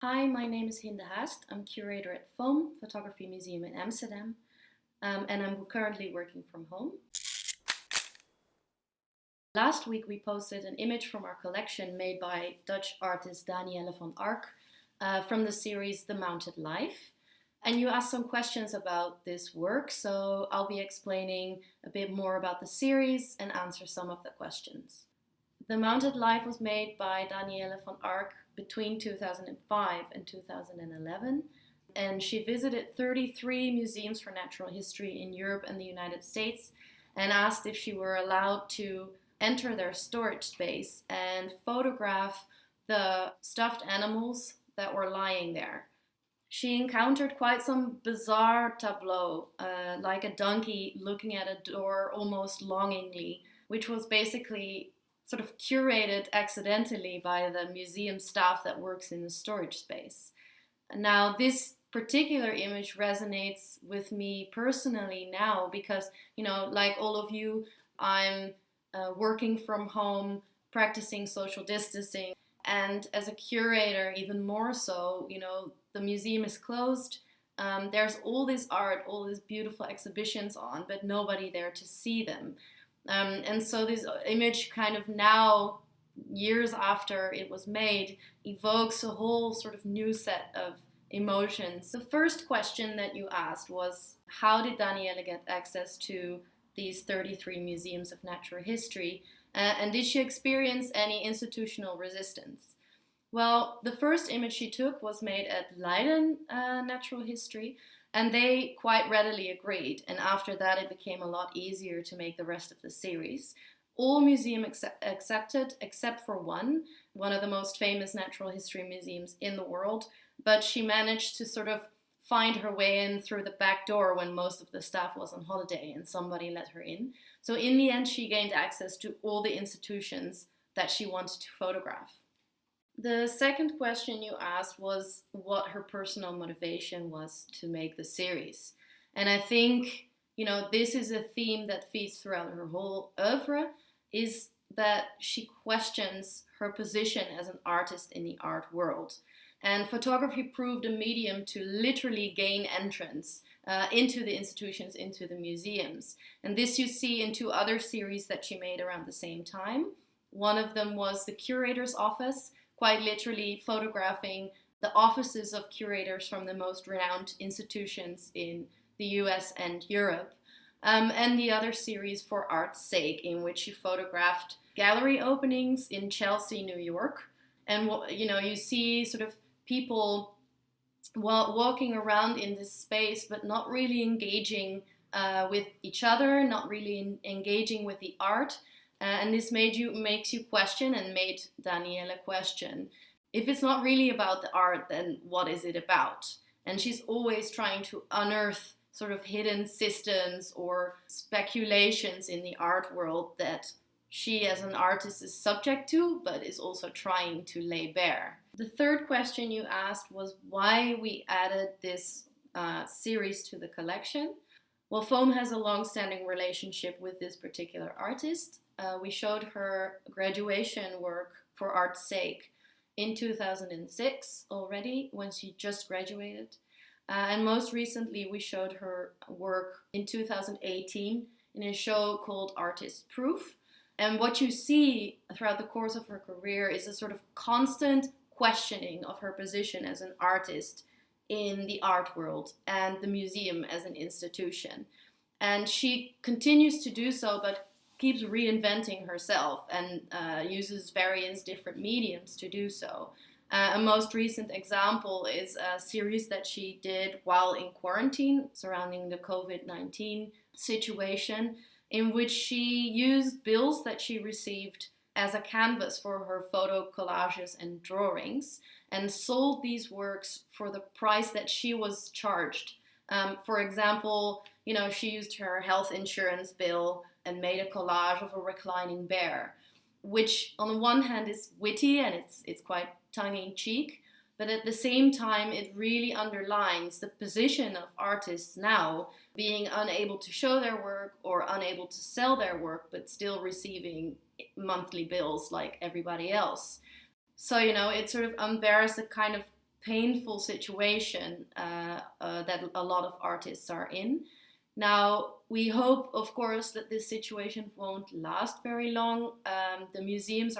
Hi, my name is Hinde Haest. I'm curator at Foam Photography Museum in Amsterdam, and I'm currently working from home. Last week we posted an image from our collection made by Dutch artist Daniëlle van Ark from the series The Mounted Life. And you asked some questions about this work, so I'll be explaining a bit more about the series and answer some of the questions. The Mounted Life was made by Daniëlle van Ark between 2005 and 2011, and she visited 33 museums for natural history in Europe and the United States and asked if she were allowed to enter their storage space and photograph the stuffed animals that were lying there. She encountered quite some bizarre tableau, like a donkey looking at a door almost longingly, which was basically sort of curated accidentally by the museum staff that works in the storage space. Now, this particular image resonates with me personally now because, like all of you, I'm working from home, practicing social distancing. And as a curator, even more so, the museum is closed. There's all this art, all these beautiful exhibitions on, but nobody there to see them. And so this image kind of now, years after it was made, evokes a whole sort of new set of emotions. The first question that you asked was, how did Daniëlle get access to these 33 museums of natural history? And did she experience any institutional resistance? Well, the first image she took was made at Leiden Natural History, and they quite readily agreed. And after that, it became a lot easier to make the rest of the series. All museums accepted, except for one of the most famous natural history museums in the world. But she managed to sort of find her way in through the back door when most of the staff was on holiday and somebody let her in. So in the end, she gained access to all the institutions that she wanted to photograph. The second question you asked was what her personal motivation was to make the series. And I think, this is a theme that feeds throughout her whole oeuvre, is that she questions her position as an artist in the art world. And photography proved a medium to literally gain entrance into the institutions, into the museums. And this you see in two other series that she made around the same time. One of them was the Curator's office, quite literally photographing the offices of curators from the most renowned institutions in the US and Europe. And the other series, For Art's Sake, in which she photographed gallery openings in Chelsea, New York. And you see sort of people walking around in this space, but not really engaging with each other, not really engaging with the art. And this makes you question, and made Daniëlle question, if it's not really about the art, then what is it about? And she's always trying to unearth sort of hidden systems or speculations in the art world that she as an artist is subject to, but is also trying to lay bare. The third question you asked was why we added this series to the collection. Well, Foam has a long-standing relationship with this particular artist. We showed her graduation work, For Art's Sake, in 2006 already, when she just graduated. And most recently, we showed her work in 2018 in a show called Artist Proof. And what you see throughout the course of her career is a sort of constant questioning of her position as an artist in the art world and the museum as an institution. And she continues to do so, but keeps reinventing herself and uses various different mediums to do so. A most recent example is a series that she did while in quarantine surrounding the COVID-19 situation, in which she used bills that she received as a canvas for her photo collages and drawings, and sold these works for the price that she was charged. For example, she used her health insurance bill and made a collage of a reclining bear, which on the one hand is witty and it's quite tongue-in-cheek, but at the same time it really underlines the position of artists now, being unable to show their work or unable to sell their work, but still receiving monthly bills like everybody else. So, it sort of unbears a kind of painful situation that a lot of artists are in. Now, we hope, of course, that this situation won't last very long. The museums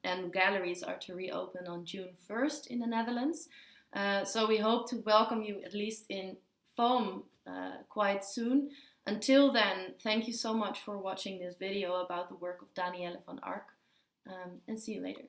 and galleries are to reopen on June 1st in the Netherlands. So we hope to welcome you at least in Foam quite soon. Until then, thank you so much for watching this video about the work of Daniëlle van Ark, and see you later.